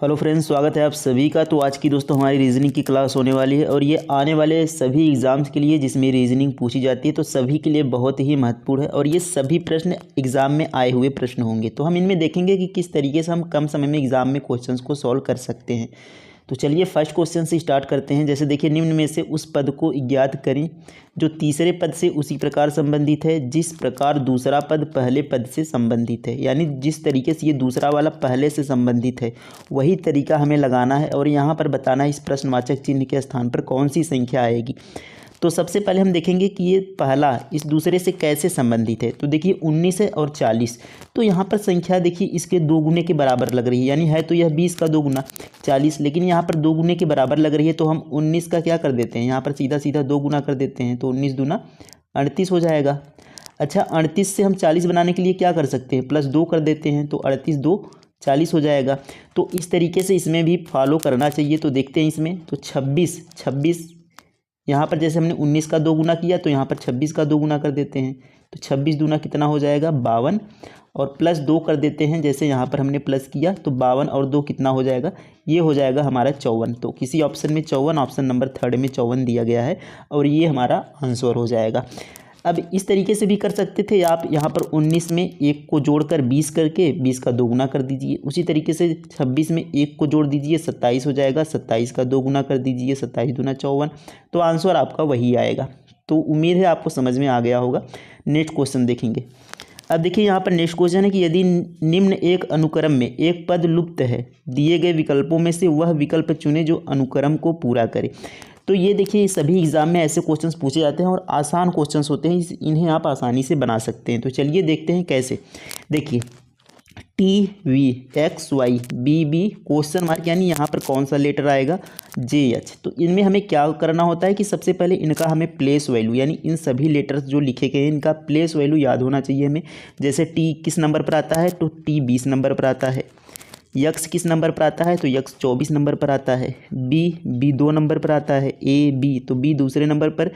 Hello friends, स्वागत है आप सभी का। तो आज की दोस्तों हमारी रीजनिंग की क्लास होने वाली है और ये आने वाले सभी एग्ज़ाम्स के लिए जिसमें रीजनिंग पूछी जाती है तो सभी के लिए बहुत ही महत्वपूर्ण है और ये सभी प्रश्न एग्ज़ाम में आए हुए प्रश्न होंगे। तो हम इनमें देखेंगे कि किस तरीके से हम कम समय में एग्ज़ाम में क्वेश्चंस को सॉल्व कर सकते हैं। तो चलिए फर्स्ट क्वेश्चन से स्टार्ट करते हैं। जैसे देखिए, निम्न में से उस पद को ज्ञात करें जो तीसरे पद से उसी प्रकार संबंधित है जिस प्रकार दूसरा पद पहले पद से संबंधित है। यानी जिस तरीके से ये दूसरा वाला पहले से संबंधित है वही तरीका हमें लगाना है और यहाँ पर बताना है इस प्रश्नवाचक चिन्ह के स्थान पर कौन सी संख्या आएगी। तो सबसे पहले हम देखेंगे कि ये पहला इस दूसरे से कैसे संबंधित है। तो देखिए 19 है और 40, तो यहाँ पर संख्या देखिए इसके दो गुने के बराबर लग रही है। यानी है तो यह 20 का दो गुना 40, लेकिन यहाँ पर दो गुने के बराबर लग रही है तो हम 19 का क्या कर देते हैं, यहाँ पर सीधा सीधा दो गुना कर देते हैं। तो 19 दूना 38 हो जाएगा। अच्छा, 38 से हम 40 बनाने के लिए क्या कर सकते हैं, +2 कर देते हैं। तो 38 2 40 हो जाएगा। तो इस तरीके से इसमें भी फॉलो करना चाहिए। तो देखते हैं इसमें, तो 26 यहाँ पर जैसे हमने 19 का दो गुना किया तो यहाँ पर 26 का दो गुना कर देते हैं। तो 26 दूना कितना हो जाएगा, 52, और +2 कर देते हैं। जैसे यहाँ पर हमने प्लस किया तो 52 और 2 कितना हो जाएगा, ये हो जाएगा हमारा 54। तो किसी ऑप्शन में 54, ऑप्शन नंबर 3 में 54 दिया गया है और ये हमारा आंसर हो जाएगा। अब इस तरीके से भी कर सकते थे आप, यहाँ पर 19 में 1 को जोड़कर 20 करके 20 का दो गुना कर दीजिए। उसी तरीके से 26 में 1 को जोड़ दीजिए 27 हो जाएगा, 27 का दो गुना कर दीजिए, 27 दूना 54। तो आंसर आपका वही आएगा। तो उम्मीद है आपको समझ में आ गया होगा। नेक्स्ट क्वेश्चन देखेंगे। अब देखिए यहाँ पर नेक्स्ट क्वेश्चन है कि यदि निम्न एक अनुक्रम में एक पद लुप्त है, दिए गए विकल्पों में से वह विकल्प चुने जो अनुक्रम को पूरा करे। तो ये देखिए सभी एग्ज़ाम में ऐसे क्वेश्चंस पूछे जाते हैं और आसान क्वेश्चंस होते हैं, इन्हें आप आसानी से बना सकते हैं। तो चलिए देखते हैं कैसे। देखिए TVXY BB क्वेश्चन मार्क, यानी यहाँ पर कौन सा लेटर आएगा, JH। तो इनमें हमें क्या करना होता है कि सबसे पहले इनका हमें प्लेस वैल्यू, यानी इन सभी लेटर्स जो लिखे गए हैं इनका प्लेस वैल्यू याद होना चाहिए हमें। जैसे T किस नंबर पर आता है, तो T 20 नंबर पर आता है। यक्स किस नंबर पर आता है, तो यक्स 24 नंबर पर आता है। बी 2 नंबर पर आता है। बी तो बी दूसरे नंबर पर।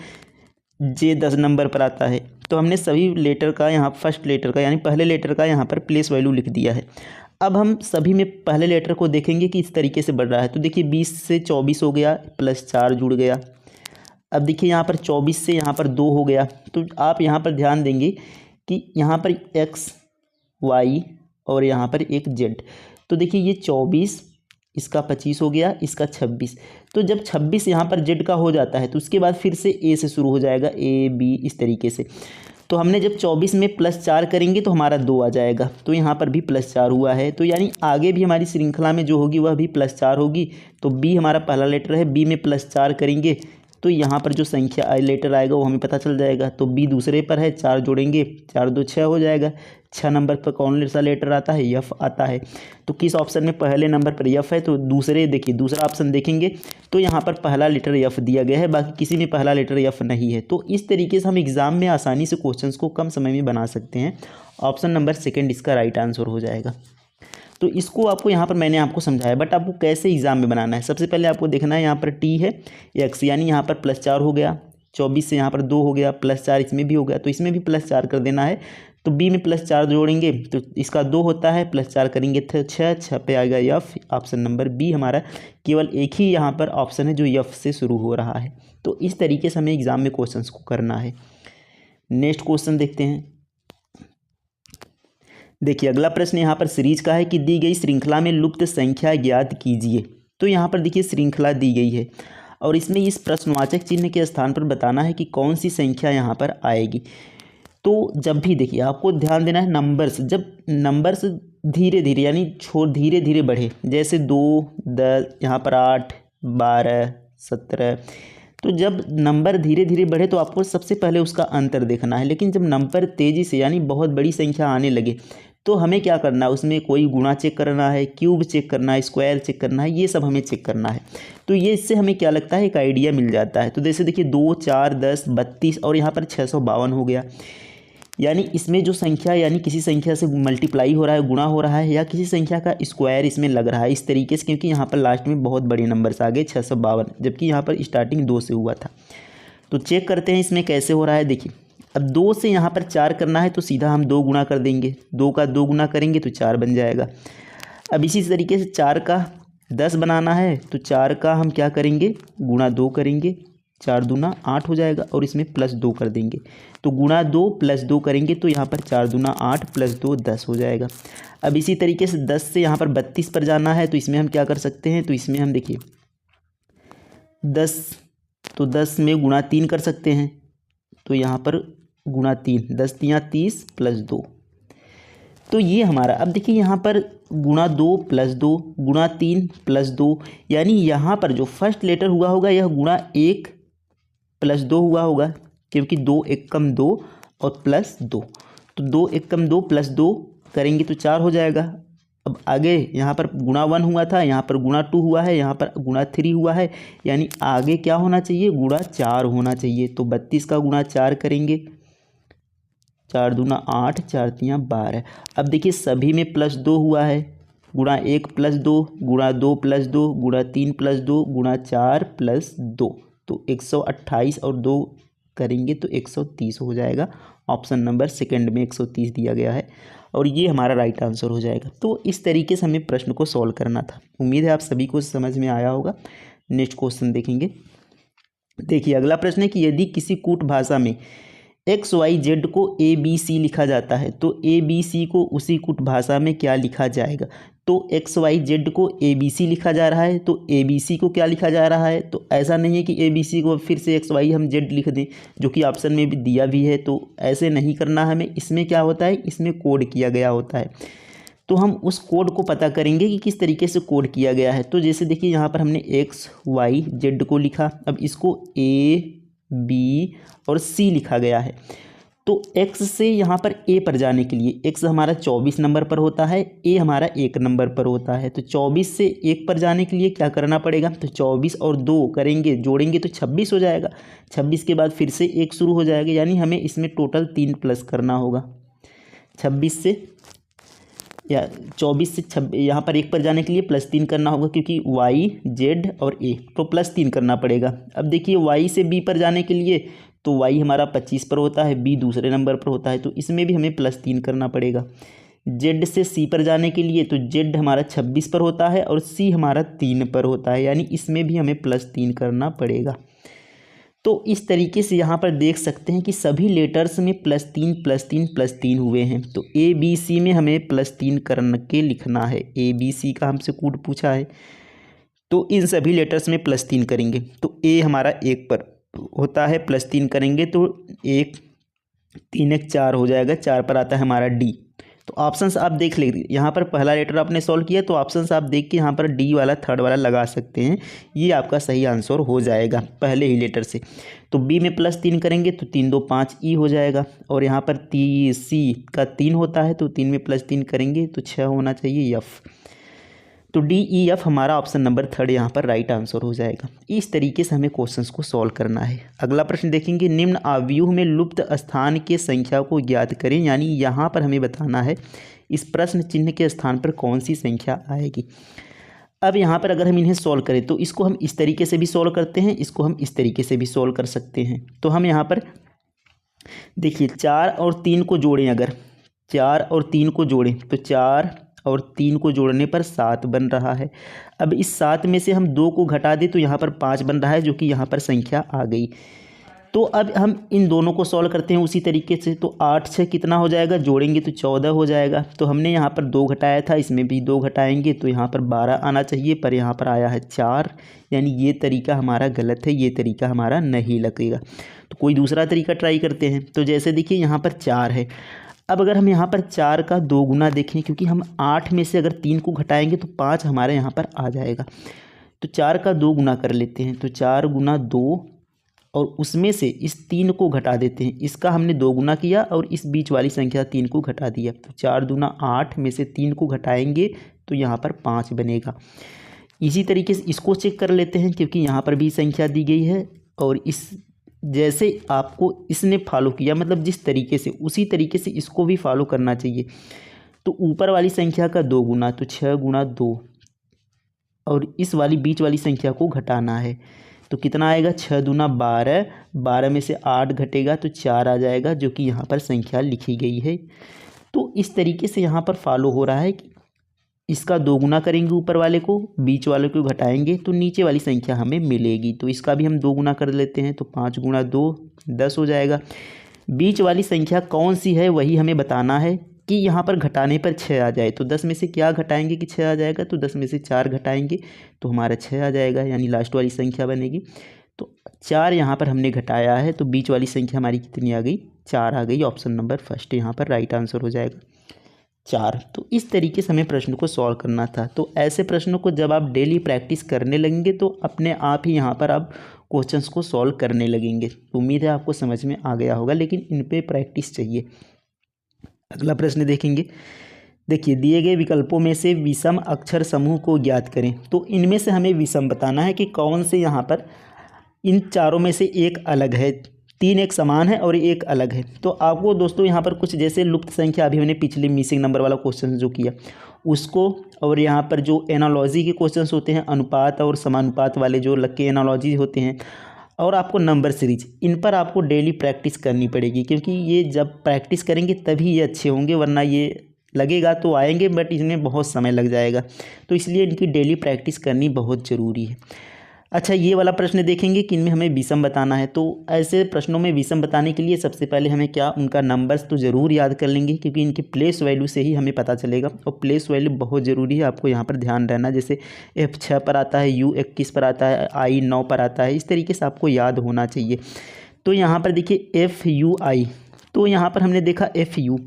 जे 10 नंबर पर आता है। तो हमने सभी लेटर का यहाँ फर्स्ट लेटर का यानी पहले लेटर का यहाँ पर प्लेस वैल्यू लिख दिया है। अब हम सभी में पहले लेटर को देखेंगे कि इस तरीके से बढ़ रहा है। तो देखिए 20 से 24 हो गया, +4 जुड़ गया। अब देखिए यहाँ पर 24 से यहाँ पर 2 हो गया। तो आप यहाँ पर ध्यान देंगे कि यहाँ पर x y और यहाँ पर एक z। तो देखिए ये 24, इसका 25 हो गया, इसका 26। तो जब 26 यहाँ पर z का हो जाता है तो उसके बाद फिर से a से शुरू हो जाएगा, a b इस तरीके से। तो हमने जब 24 में +4 करेंगे तो हमारा 2 आ जाएगा। तो यहाँ पर भी +4 हुआ है। तो यानी आगे भी हमारी श्रृंखला में जो होगी वह भी +4 होगी। तो b हमारा पहला लेटर है, b में +4 करेंगे तो यहाँ पर जो संख्या लेटर आएगा वो हमें पता चल जाएगा। तो बी दूसरे पर है, 4 जोड़ेंगे, 4 2 6 हो जाएगा। 6 नंबर पर कौन सा लेटर आता है, यफ आता है। तो किस ऑप्शन में पहले नंबर पर यफ है, तो दूसरे देखिए दूसरा ऑप्शन देखेंगे तो यहाँ पर पहला लेटर यफ दिया गया है, बाकी किसी में पहला लेटर यफ नहीं है। तो इस तरीके से हम एग्जाम में आसानी से क्वेश्चन को कम समय में बना सकते हैं। ऑप्शन नंबर 2 इसका राइट आंसर हो जाएगा। तो इसको आपको यहाँ पर मैंने आपको समझाया, बट आपको कैसे एग्जाम में बनाना है। सबसे पहले आपको देखना है यहाँ पर टी है x, यानी यहाँ पर +4 हो गया। 24 से यहाँ पर 2 हो गया, +4 इसमें भी हो गया तो इसमें भी +4 कर देना है। तो b में +4 जोड़ेंगे तो इसका 2 होता है, +4 करेंगे तो 6 पे आएगा यफ। ऑप्शन नंबर बी हमारा केवल एक ही यहाँ पर ऑप्शन है जो यफ से शुरू हो रहा है। तो इस तरीके से हमें एग्जाम में क्वेश्चन को करना है। नेक्स्ट क्वेश्चन देखते हैं। देखिए अगला प्रश्न यहाँ पर सीरीज का है कि दी गई श्रृंखला में लुप्त संख्या ज्ञात कीजिए। तो यहाँ पर देखिए श्रृंखला दी गई है और इसमें इस प्रश्नवाचक चिन्ह के स्थान पर बताना है कि कौन सी संख्या यहाँ पर आएगी। तो जब भी देखिए आपको ध्यान देना है नंबर्स, जब नंबर्स धीरे धीरे यानी धीरे धीरे बढ़े, जैसे 2 10 यहाँ पर 8 12 17, तो जब नंबर धीरे धीरे बढ़े तो आपको सबसे पहले उसका अंतर देखना है। लेकिन जब नंबर तेज़ी से यानी बहुत बड़ी संख्या आने लगे तो हमें क्या करना है, उसमें कोई गुणा चेक करना है, क्यूब चेक करना है, स्क्वायर चेक करना है, ये सब हमें चेक करना है। तो ये इससे हमें क्या लगता है, एक आइडिया मिल जाता है। तो जैसे देखिए 2 4 10 32 और यहाँ पर 652 हो गया। यानी इसमें जो संख्या यानी किसी संख्या से मल्टीप्लाई हो रहा है, गुणा हो रहा है, या किसी संख्या का स्क्वायर इसमें लग रहा है इस तरीके से, क्योंकि यहाँ पर लास्ट में बहुत बड़े नंबर्स आ गए 652, जबकि यहाँ पर स्टार्टिंग 2 से हुआ था। तो चेक करते हैं इसमें कैसे हो रहा है। देखिए अब 2 से यहाँ पर 4 करना है तो सीधा हम 2 गुना कर देंगे, 2 का 2 गुना करेंगे तो 4 बन जाएगा। अब इसी तरीके से 4 का 10 बनाना है तो 4 का हम क्या करेंगे, गुणा 2 करेंगे, 4 दूना 8 हो जाएगा और इसमें +2 कर देंगे। तो गुणा 2 + 2 करेंगे तो यहाँ पर 4 दूना 8 + 2 10 हो जाएगा। अब इसी तरीके से 10 से यहाँ पर 32 पर जाना है तो इसमें हम क्या कर सकते हैं, तो इसमें हम देखिए 10, तो 10 में गुणा 3 कर सकते हैं, तो यहाँ पर गुणा 3, 10 तियाँ 30 + 2, तो ये हमारा, अब देखिए यहाँ पर गुणा 2 + 2 गुणा 3 + 2, यानी यहाँ पर जो फर्स्ट लेटर हुआ होगा यह गुणा 1 + 2 हुआ होगा, क्योंकि 2 × 1 = 2 और +2, तो 2 × 1 = 2 +2 करेंगे तो 4 हो जाएगा। अब आगे यहाँ पर गुणा 1 हुआ था, यहाँ पर गुणा 2 हुआ है, यहाँ पर गुणा 3 हुआ है, यानी आगे क्या होना चाहिए, गुणा 4 होना चाहिए। तो 32 का गुणा 4 करेंगे, 4 दूना 8, 4 तियाँ 12। अब देखिए सभी में +2 हुआ है, गुणा 1 + 2 गुणा 2 + 2 गुणा 3 + 2 गुणा 4 + 2, तो 128 और 2 करेंगे तो 130 हो जाएगा। ऑप्शन नंबर सेकंड में 130 दिया गया है और ये हमारा राइट आंसर हो जाएगा। तो इस तरीके से हमें प्रश्न को सॉल्व करना था। उम्मीद है आप सभी को समझ में आया होगा। नेक्स्ट क्वेश्चन देखेंगे। देखिए अगला प्रश्न है कि यदि किसी कूट भाषा में XYZ को ABC लिखा जाता है तो ABC को उसी कूट भाषा में क्या लिखा जाएगा। तो XYZ को ABC लिखा जा रहा है तो ABC को क्या लिखा जा रहा है, तो ऐसा नहीं है कि ABC को फिर से XY हम Z लिख दें, जो कि ऑप्शन में भी दिया भी है, तो ऐसे नहीं करना हमें। इसमें क्या होता है, इसमें कोड किया गया होता है, तो हम उस कोड को पता करेंगे कि किस तरीके से कोड किया गया है। तो जैसे देखिए यहाँ पर हमने XYZ को लिखा, अब इसको A B और C लिखा गया है। तो X से यहाँ पर A पर जाने के लिए, X हमारा 24 नंबर पर होता है, A हमारा 1 नंबर पर होता है, तो 24 से 1 पर जाने के लिए क्या करना पड़ेगा, तो 24 और 2 करेंगे, जोड़ेंगे तो 26 हो जाएगा। 26 के बाद फिर से 1 शुरू हो जाएगा, यानी हमें इसमें टोटल 3 प्लस करना होगा। 26 से या 24 से 26 यहाँ पर 1 पर जाने के लिए +3 करना होगा, क्योंकि Y Z और A, तो +3 करना पड़ेगा। अब देखिए Y से B पर जाने के लिए, तो Y हमारा 25 पर होता है, B दूसरे नंबर पर होता है, तो इसमें भी हमें +3 करना पड़ेगा। Z से C पर जाने के लिए, तो Z हमारा 26 पर होता है और C हमारा 3 पर होता है, यानी इसमें भी हमें +3 करना पड़ेगा। तो इस तरीके से यहाँ पर देख सकते हैं कि सभी लेटर्स में +3 +3 +3 हुए हैं। तो ABC में हमें +3 करके लिखना है। ABC का हमसे कोड पूछा है, तो इन सभी लेटर्स में +3 करेंगे। तो A हमारा 1 पर होता है, +3 करेंगे तो 1 3 1 4 हो जाएगा। 4 पर आता है हमारा D। तो ऑप्शंस आप देख लीजिए, यहाँ पर पहला लेटर आपने सॉल्व किया तो ऑप्शंस आप देख के यहाँ पर D वाला थर्ड वाला लगा सकते हैं, ये आपका सही आंसर हो जाएगा पहले ही लेटर से। तो B में +3 करेंगे तो 3 2 5 E हो जाएगा, और यहाँ पर C का 3 होता है, तो 3 में +3 करेंगे तो 6 होना चाहिए F। तो DEF हमारा ऑप्शन नंबर थर्ड यहाँ पर राइट आंसर हो जाएगा। इस तरीके से हमें क्वेश्चंस को सॉल्व करना है। अगला प्रश्न देखेंगे, निम्न आव्यूह में लुप्त स्थान के संख्या को ज्ञात करें, यानी यहाँ पर हमें बताना है इस प्रश्न चिन्ह के स्थान पर कौन सी संख्या आएगी। अब यहाँ पर अगर हम इन्हें सॉल्व करें तो इसको हम इस तरीके से भी सॉल्व करते हैं, इसको हम इस तरीके से भी सॉल्व कर सकते हैं। तो हम यहाँ पर देखिए 4 और 3 को जोड़ें, अगर 4 और 3 को जोड़ें तो 4 और 3 को जोड़ने पर 7 बन रहा है। अब इस 7 में से हम 2 को घटा दें तो यहाँ पर 5 बन रहा है, जो कि यहाँ पर संख्या आ गई। तो अब हम इन दोनों को सॉल्व करते हैं उसी तरीके से। तो 8 6 कितना हो जाएगा, जोड़ेंगे तो 14 हो जाएगा। तो हमने यहाँ पर 2 घटाया था, इसमें भी 2 घटाएंगे तो यहाँ पर 12 आना चाहिए, पर यहाँ पर आया है 4, यानी ये तरीका हमारा गलत है, ये तरीका हमारा नहीं लगेगा। तो कोई दूसरा तरीका ट्राई करते हैं। तो जैसे देखिए यहाँ पर 4 है, अब अगर हम यहाँ पर 4 का 2 गुना देखें, क्योंकि हम 8 में से अगर 3 को घटाएंगे तो 5 हमारे यहाँ पर आ जाएगा। तो 4 का 2 गुना कर लेते हैं, तो 4 गुना 2, और उसमें से इस 3 को घटा देते हैं। इसका हमने 2 गुना किया और इस बीच वाली संख्या 3 को घटा दिया। तो 4 दूना 8 में से 3 को घटाएंगे तो यहाँ पर 5 बनेगा। इसी तरीके से इसको चेक कर लेते हैं, क्योंकि यहाँ पर भी संख्या दी गई है, और इस जैसे आपको इसने फॉलो किया, मतलब जिस तरीके से, उसी तरीके से इसको भी फॉलो करना चाहिए। तो ऊपर वाली संख्या का 2 गुना, तो 6 गुना 2, और इस वाली बीच वाली संख्या को घटाना है। तो कितना आएगा, 6 दूना 12, 12 में से 8 घटेगा तो 4 आ जाएगा, जो कि यहाँ पर संख्या लिखी गई है। तो इस तरीके से यहाँ पर फॉलो हो रहा है कि इसका 2 गुना करेंगे ऊपर वाले को, बीच वाले को घटाएंगे तो नीचे वाली संख्या हमें मिलेगी। तो इसका भी हम 2 गुना कर लेते हैं, तो 5 गुणा 2 10 हो जाएगा। बीच वाली संख्या कौन सी है वही हमें बताना है कि यहाँ पर घटाने पर 6 आ जाए। तो 10 में से क्या घटाएंगे कि 6 आ जाएगा, तो 10 में से 4 घटाएंगे तो हमारा 6 आ जाएगा, यानी लास्ट वाली संख्या बनेगी। तो 4 यहाँ पर हमने घटाया है, तो बीच वाली संख्या हमारी कितनी आ गई, 4 आ गई। ऑप्शन नंबर फर्स्ट यहाँ पर राइट आंसर हो जाएगा 4। तो इस तरीके से हमें प्रश्न को सॉल्व करना था। तो ऐसे प्रश्नों को जब आप डेली प्रैक्टिस करने लगेंगे तो अपने आप ही यहाँ पर आप क्वेश्चंस को सॉल्व करने लगेंगे। उम्मीद है आपको समझ में आ गया होगा, लेकिन इन पे प्रैक्टिस चाहिए। अगला प्रश्न देखेंगे। देखिए, दिए गए विकल्पों में से विषम अक्षर समूह को ज्ञात करें। तो इनमें से हमें विषम बताना है कि कौन से यहाँ पर इन चारों में से एक अलग है, 3 एक समान है और एक अलग है। तो आपको दोस्तों यहाँ पर कुछ जैसे लुप्त संख्या, अभी मैंने पिछले मिसिंग नंबर वाला क्वेश्चन जो किया उसको, और यहाँ पर जो एनालॉजी के क्वेश्चंस होते हैं, अनुपात और समानुपात वाले जो लग के एनालॉजी होते हैं, और आपको नंबर सीरीज, इन पर आपको डेली प्रैक्टिस करनी पड़ेगी, क्योंकि ये जब प्रैक्टिस करेंगे तभी ये अच्छे होंगे, वरना ये लगेगा तो आएंगे बट इसमें बहुत समय लग जाएगा। तो इसलिए इनकी डेली प्रैक्टिस करनी बहुत ज़रूरी है। अच्छा, ये वाला प्रश्न देखेंगे कि इनमें हमें विषम बताना है। तो ऐसे प्रश्नों में विषम बताने के लिए सबसे पहले हमें क्या, उनका नंबर्स तो ज़रूर याद कर लेंगे, क्योंकि इनके प्लेस वैल्यू से ही हमें पता चलेगा, और प्लेस वैल्यू बहुत ज़रूरी है, आपको यहाँ पर ध्यान रहना। जैसे F 6 पर आता है, U 21 पर आता है, I 9 पर आता है, इस तरीके से आपको याद होना चाहिए। तो यहाँ पर देखिए FUI, तो यहाँ पर हमने देखा FU,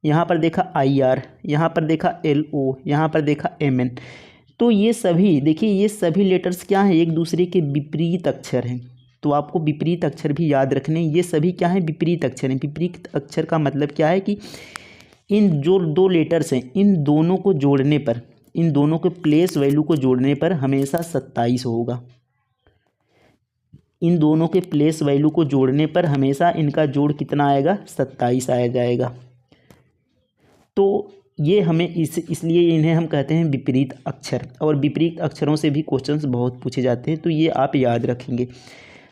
यहाँ पर देखा IR, यहाँ पर देखा LO, यहाँ पर देखा MN। तो ये सभी देखिए, ये सभी लेटर्स क्या हैं, एक दूसरे के विपरीत अक्षर हैं। तो आपको विपरीत अक्षर भी याद रखने, ये सभी क्या हैं, विपरीत अक्षर हैं। विपरीत अक्षर का मतलब क्या है कि इन जो 2 लेटर्स हैं, इन दोनों को जोड़ने पर, इन दोनों के प्लेस वैल्यू को जोड़ने पर हमेशा 27 होगा। इन दोनों के प्लेस वैल्यू को जोड़ने पर हमेशा इनका जोड़ कितना आएगा, 27 आया जाएगा। तो ये हमें इसलिए इन्हें हम कहते हैं विपरीत अक्षर, और विपरीत अक्षरों से भी क्वेश्चंस बहुत पूछे जाते हैं, तो ये आप याद रखेंगे।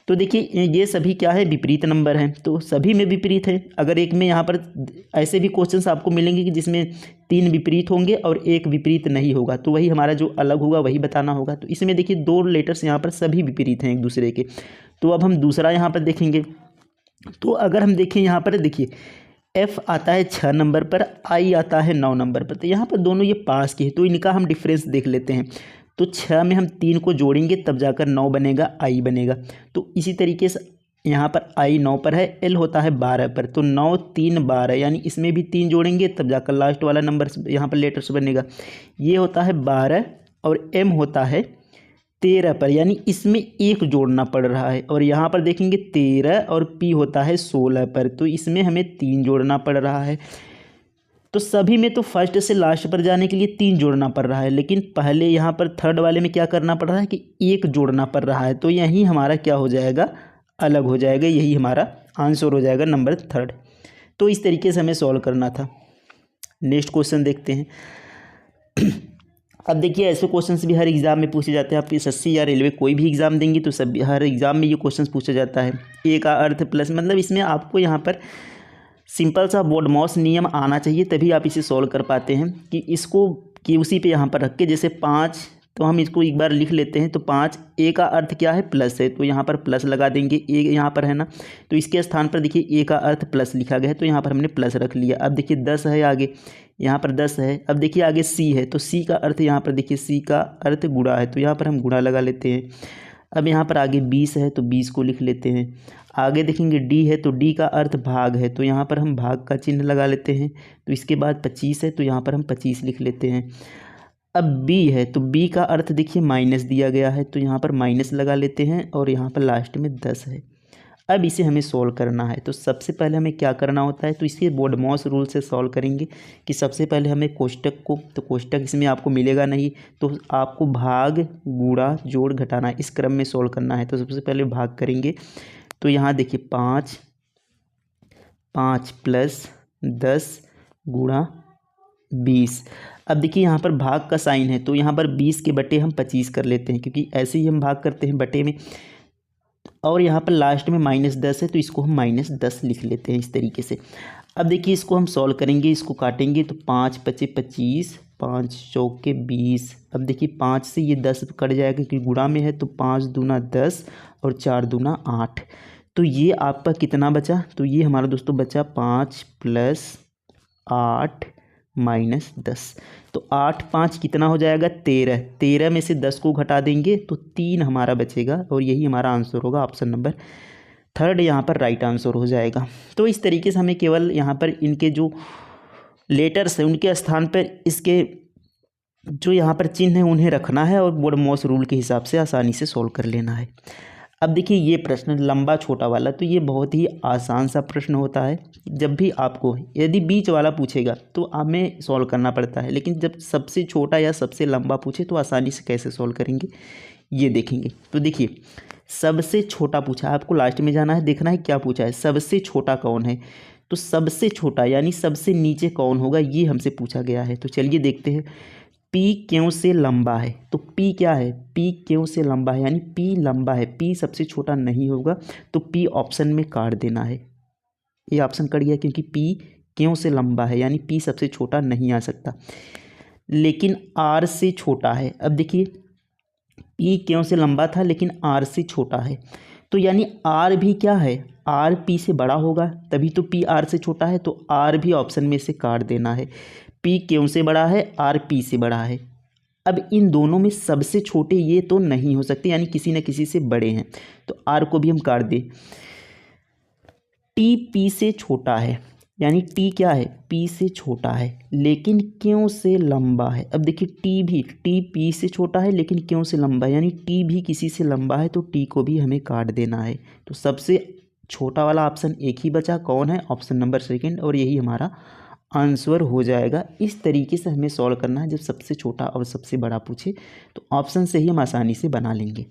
तो देखिए, ये सभी क्या है, विपरीत नंबर हैं, तो सभी में विपरीत है। अगर एक में यहाँ पर ऐसे भी क्वेश्चंस आपको मिलेंगे कि जिसमें 3 विपरीत होंगे और एक विपरीत नहीं होगा, तो वही हमारा जो अलग होगा वही बताना होगा। तो इसमें देखिए 2 लेटर्स यहाँ पर सभी विपरीत हैं एक दूसरे के। तो अब हम दूसरा यहाँ पर देखेंगे। तो अगर हम देखें यहाँ पर, देखिए F आता है 6 नंबर पर, I आता है 9 नंबर पर, तो यहाँ पर दोनों ये पास के हैं, तो इनका हम डिफरेंस देख लेते हैं। तो 6 में हम 3 को जोड़ेंगे तब जाकर 9 बनेगा, I बनेगा। तो इसी तरीके से यहाँ पर I 9 पर है, L होता है 12 पर, तो 9 3 12, यानी इसमें भी 3 जोड़ेंगे तब जाकर लास्ट वाला नंबर यहाँ पर लेटर्स बनेगा। ये होता है 12 और M होता है 13 पर, यानी इसमें 1 जोड़ना पड़ रहा है। और यहाँ पर देखेंगे 13 और P होता है 16 पर, तो इसमें हमें 3 जोड़ना पड़ रहा है। तो सभी में तो फर्स्ट से लास्ट पर जाने के लिए 3 जोड़ना पड़ रहा है, लेकिन पहले यहाँ पर थर्ड वाले में क्या करना पड़ रहा है कि 1 जोड़ना पड़ रहा है। तो यही हमारा क्या हो जाएगा, अलग हो जाएगा, यही हमारा आंसर हो जाएगा नंबर 3। तो इस तरीके से हमें सॉल्व करना था। नेक्स्ट क्वेश्चन देखते हैं। अब देखिए, ऐसे क्वेश्चंस भी हर एग्ज़ाम में पूछे जाते हैं। आप SSC या रेलवे कोई भी एग्ज़ाम देंगे तो सब हर एग्ज़ाम में ये क्वेश्चंस पूछा जाता है। ए का अर्थ प्लस, मतलब इसमें आपको यहाँ पर सिंपल सा बोडमॉस नियम आना चाहिए, तभी आप इसे सॉल्व कर पाते हैं। कि इसको कि उसी पे यहाँ पर रख के, जैसे 5, तो हम इसको एक बार लिख लेते हैं। तो 5, ए का अर्थ क्या है, प्लस है, तो यहाँ पर प्लस लगा देंगे। ए यहाँ पर है ना, तो इसके स्थान पर देखिए ए का अर्थ प्लस लिखा गया है, तो यहाँ पर हमने प्लस रख लिया। अब देखिए 10 है आगे, यहाँ पर 10 है। अब देखिए आगे सी है, तो सी का अर्थ यहाँ पर देखिए, सी का अर्थ गुणा है, तो यहाँ पर हम गुणा लगा लेते हैं। अब यहाँ पर आगे 20 है, तो 20 को लिख लेते हैं। आगे देखेंगे डी है, तो डी का अर्थ भाग है, तो यहाँ पर हम भाग का चिन्ह लगा लेते हैं। तो इसके बाद 25 है, तो यहाँ पर हम 25 लिख लेते हैं। अब बी है, तो बी का अर्थ देखिए माइनस दिया गया है, तो यहाँ पर माइनस लगा लेते हैं, और यहाँ पर लास्ट में 10 है। अब इसे हमें सॉल्व करना है। तो सबसे पहले हमें क्या करना होता है, तो इसे बोडमॉस रूल से सॉल्व करेंगे। कि सबसे पहले हमें कोष्टक को, तो कोष्टक इसमें आपको मिलेगा नहीं, तो आपको भाग गुणा जोड़ घटाना इस क्रम में सॉल्व करना है। तो सबसे पहले भाग करेंगे, तो यहाँ देखिए 5 प्लस 10 गुणा 20। अब देखिए यहाँ पर भाग का साइन है, तो यहाँ पर 20 के बटे हम 25 कर लेते हैं, क्योंकि ऐसे ही हम भाग करते हैं बटे में। और यहाँ पर लास्ट में -10 है, तो इसको हम -10 लिख लेते हैं इस तरीके से। अब देखिए इसको हम सॉल्व करेंगे, इसको काटेंगे, तो 5 × 5 = 25, 5 चौके 20। अब देखिए 5 से ये 10 कट जाएगा क्योंकि गुणा में है, तो 5 दूना 10 और 4 दूना 8। तो ये आपका कितना बचा, तो ये हमारा दोस्तों बचा 5 + 8 - 10। तो 8 5 कितना हो जाएगा 13। 13 में से 10 को घटा देंगे तो 3 हमारा बचेगा और यही हमारा आंसर होगा। ऑप्शन नंबर 3 यहाँ पर राइट आंसर हो जाएगा। तो इस तरीके से हमें केवल यहाँ पर इनके जो लेटर्स हैं उनके स्थान पर इसके जो यहाँ पर चिन्ह है उन्हें रखना है और बोर्ड-मॉस रूल के हिसाब से आसानी से सॉल्व कर लेना है। अब देखिए ये प्रश्न लंबा छोटा वाला, तो ये बहुत ही आसान सा प्रश्न होता है। जब भी आपको यदि बीच वाला पूछेगा तो हमें सॉल्व करना पड़ता है, लेकिन जब सबसे छोटा या सबसे लंबा पूछे तो आसानी से कैसे सॉल्व करेंगे ये देखेंगे। तो देखिए सबसे छोटा पूछा है, आपको लास्ट में जाना है, देखना है क्या पूछा है, सबसे छोटा कौन है। तो सबसे छोटा यानी सबसे नीचे कौन होगा ये हमसे पूछा गया है। तो चलिए देखते हैं। पी क्यों से लंबा है, तो पी क्या है, पी क्यों से लंबा है यानी पी लंबा है, पी सबसे छोटा नहीं होगा, तो पी ऑप्शन में काट देना है। ये ऑप्शन कट गया क्योंकि पी क्यों से लंबा है यानी पी सबसे छोटा नहीं आ सकता, लेकिन आर से छोटा है। अब देखिए पी क्यों से लंबा था लेकिन आर से छोटा है, तो यानी आर भी क्या है, आर पी से बड़ा होगा, तभी तो पी आर से छोटा है, तो आर भी ऑप्शन में से काट देना है। पी क्यों से बड़ा है, आर पी से बड़ा है। अब इन दोनों में सबसे छोटे ये तो नहीं हो सकते, यानी किसी न किसी से बड़े हैं, तो आर को भी हम काट दें। टी पी से छोटा है यानी टी क्या है, पी से छोटा है लेकिन क्यों से लंबा है। अब देखिए टी पी से छोटा है लेकिन क्यों से लंबा है, यानी टी भी किसी से लंबा है, तो टी को भी हमें काट देना है। तो सबसे छोटा वाला ऑप्शन एक ही बचा, कौन है, ऑप्शन नंबर 2, और यही हमारा आंसर हो जाएगा। इस तरीके से हमें सॉल्व करना है। जब सबसे छोटा और सबसे बड़ा पूछे तो ऑप्शन से ही हम आसानी से बना लेंगे।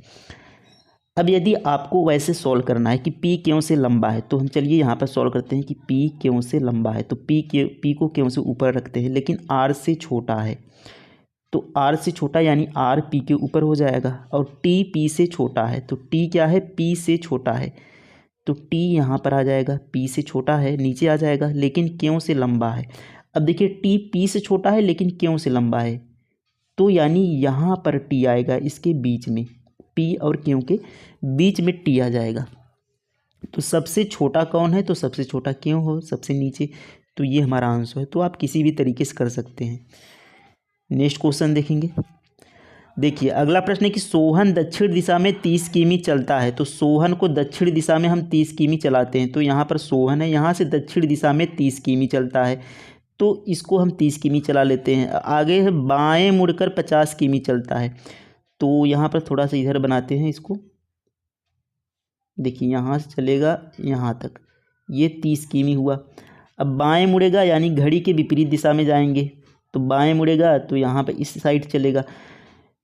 अब यदि आपको वैसे सॉल्व करना है कि पी क्यों से लंबा है, तो हम चलिए यहाँ पर सॉल्व करते हैं कि पी क्यों से लंबा है। तो पी को क्यों से ऊपर रखते हैं, लेकिन आर से छोटा है, तो आर से छोटा यानी आर पी के ऊपर हो जाएगा, और टी पी से छोटा है, तो टी क्या है, पी से छोटा है, तो टी यहाँ पर आ जाएगा, पी से छोटा है नीचे आ जाएगा, लेकिन क्यों से लंबा है। अब देखिए टी पी से छोटा है लेकिन क्यों से लंबा है, तो यानी यहाँ पर टी आएगा, इसके बीच में पी और क्यों के बीच में टी आ जाएगा। तो सबसे छोटा कौन है, तो सबसे छोटा क्यों हो, सबसे नीचे, तो ये हमारा आंसर है। तो आप किसी भी तरीके से कर सकते हैं। नेक्स्ट क्वेश्चन देखेंगे। देखिए अगला प्रश्न है कि सोहन दक्षिण दिशा में 30 किमी चलता है। तो सोहन को दक्षिण दिशा में हम 30 किमी चलाते हैं, तो यहाँ पर सोहन है, यहाँ से दक्षिण दिशा में 30 किमी चलता है, तो इसको हम 30 किमी चला लेते हैं। आगे है बाएं मुड़कर 50 किमी चलता है, तो यहाँ पर थोड़ा सा इधर बनाते हैं इसको। देखिए यहाँ से चलेगा यहाँ तक, ये 30 किमी हुआ। अब बाएं मुड़ेगा यानी घड़ी के विपरीत दिशा में जाएंगे, तो बाएं मुड़ेगा तो यहाँ पर इस साइड चलेगा।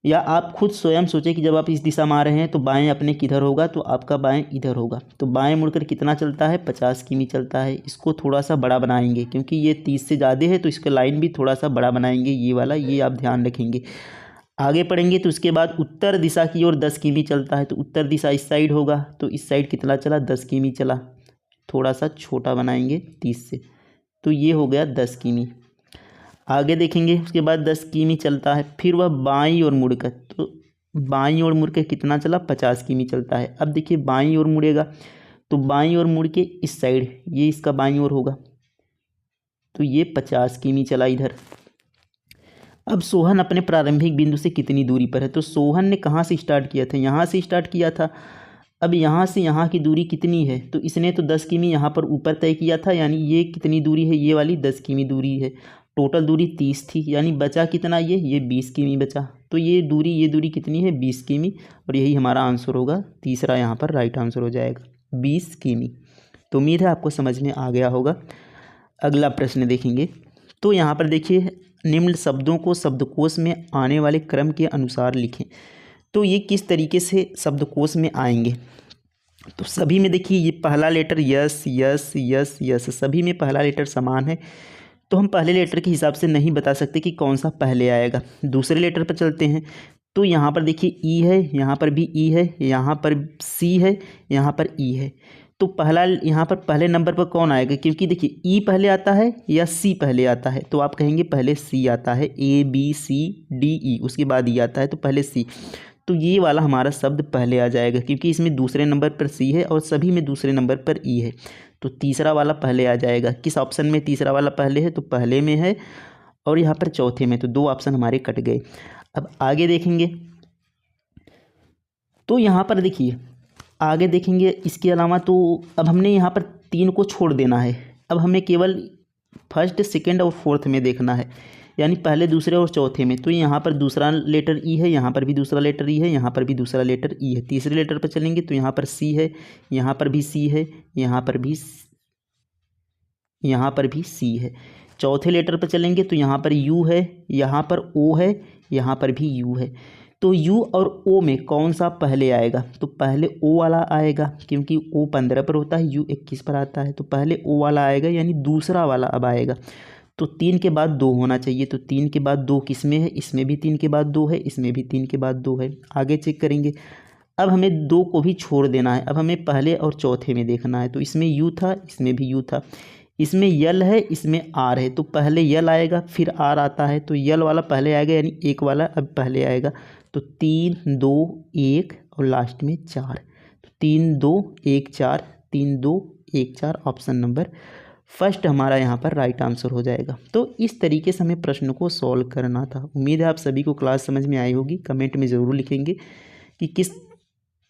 या आप खुद स्वयं सोचें कि जब आप इस दिशा में आ रहे हैं तो बाएं अपने किधर होगा, तो आपका बाएं इधर होगा। तो बाएं मुड़कर कितना चलता है, 50 किमी चलता है। इसको थोड़ा सा बड़ा बनाएंगे क्योंकि ये 30 से ज़्यादा है, तो इसका लाइन भी थोड़ा सा बड़ा बनाएंगे, ये वाला, ये आप ध्यान रखेंगे। आगे पढ़ेंगे तो उसके बाद उत्तर दिशा की ओर 10 किमी चलता है, तो उत्तर दिशा इस साइड होगा, तो इस साइड कितना चला, 10 किमी चला। थोड़ा सा छोटा बनाएंगे 30 से, तो ये हो गया 10 किमी। आगे देखेंगे उसके बाद 10 किमी चलता है, फिर वह बाईं ओर मुड़कर, तो बाईं ओर मुड़ के कितना चला, 50 किमी चलता है। अब देखिए बाईं ओर मुड़ेगा, तो बाईं ओर मुड़ के इस साइड, ये इसका बाईं ओर होगा, तो ये 50 किमी चला इधर। अब सोहन अपने प्रारंभिक बिंदु से कितनी दूरी पर है, तो सोहन ने कहाँ से स्टार्ट किया था, यहाँ से स्टार्ट किया था। अब यहाँ से यहाँ की दूरी कितनी है, तो इसने तो 10 किमी यहाँ पर ऊपर तय किया था, यानी ये कितनी दूरी है, ये वाली 10 किमी दूरी है। टोटल दूरी 30 थी, यानी बचा कितना, ये 20 किमी बचा। तो ये दूरी कितनी है, 20 किमी, और यही हमारा आंसर होगा। तीसरा यहाँ पर राइट आंसर हो जाएगा 20 किमी। तो उम्मीद है आपको समझ में आ गया होगा। अगला प्रश्न देखेंगे। तो यहाँ पर देखिए निम्न शब्दों को शब्दकोश में आने वाले क्रम के अनुसार लिखें। तो ये किस तरीके से शब्दकोश में आएंगे, तो सभी में देखिए ये पहला letter yes yes yes yes, सभी में पहला लेटर समान है, तो हम पहले लेटर के हिसाब से नहीं बता सकते कि कौन सा पहले आएगा। दूसरे लेटर पर चलते हैं, तो यहाँ पर देखिए ई है, यहाँ पर भी ई है, यहाँ पर सी है, यहाँ पर ई है, तो पहला यहाँ पर पहले नंबर पर कौन आएगा, क्योंकि देखिए ई पहले आता है या सी पहले आता है, तो आप कहेंगे पहले सी आता है, A B C D E, उसके बाद ई आता है, तो पहले सी। तो ये वाला हमारा शब्द पहले आ जाएगा, क्योंकि इसमें दूसरे नंबर पर सी है और सभी में दूसरे नंबर पर ई है, तो तीसरा वाला पहले आ जाएगा। किस ऑप्शन में तीसरा वाला पहले है, तो पहले में है, और यहाँ पर चौथे में, तो 2 ऑप्शन हमारे कट गए। अब आगे देखेंगे, तो यहाँ पर देखिए आगे देखेंगे, इसके अलावा तो अब हमने यहाँ पर 3 को छोड़ देना है, अब हमें केवल फर्स्ट सेकंड और फोर्थ में देखना है, यानी पहले दूसरे और चौथे में। तो यहाँ पर दूसरा लेटर ई है, यहाँ पर भी दूसरा लेटर ई है, यहाँ पर भी दूसरा लेटर ई है। तीसरे लेटर पर चलेंगे तो यहाँ पर सी है, यहाँ पर भी सी है, यहाँ पर भी सी है। चौथे लेटर पर चलेंगे तो यहाँ पर यू है, यहाँ पर ओ है, यहाँ पर भी यू है। तो यू और ओ में कौन सा पहले आएगा, तो पहले ओ वाला आएगा, क्योंकि ओ 15 पर होता है, यू 21 पर आता है, तो पहले ओ वाला आएगा, यानी दूसरा वाला अब आएगा। तो 3 के बाद 2 होना चाहिए, तो 3 के बाद 2 किस में है, इसमें भी 3 के बाद 2 है, इसमें भी 3 के बाद 2 है। आगे चेक करेंगे, अब हमें 2 को भी छोड़ देना है, अब हमें पहले और चौथे में देखना है। तो इसमें यू था, इसमें भी यू था, इसमें यल है, इसमें आर है, तो पहले यल आएगा फिर आर आता है, तो यल वाला पहले आएगा, यानी एक वाला अब पहले आएगा। तो 3 2 1 और लास्ट में 4, तो 3 2 1 4, 3 2 1 4, ऑप्शन नंबर फर्स्ट हमारा यहाँ पर राइट आंसर हो जाएगा। तो इस तरीके से हमें प्रश्न को सॉल्व करना था। उम्मीद है आप सभी को क्लास समझ में आई होगी। कमेंट में ज़रूर लिखेंगे कि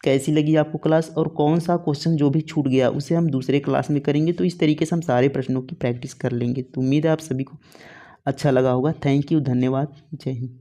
कैसी लगी आपको क्लास, और कौन सा क्वेश्चन जो भी छूट गया उसे हम दूसरे क्लास में करेंगे। तो इस तरीके से हम सारे प्रश्नों की प्रैक्टिस कर लेंगे। तो उम्मीद है आप सभी को अच्छा लगा होगा। थैंक यू, धन्यवाद, जय हिंद।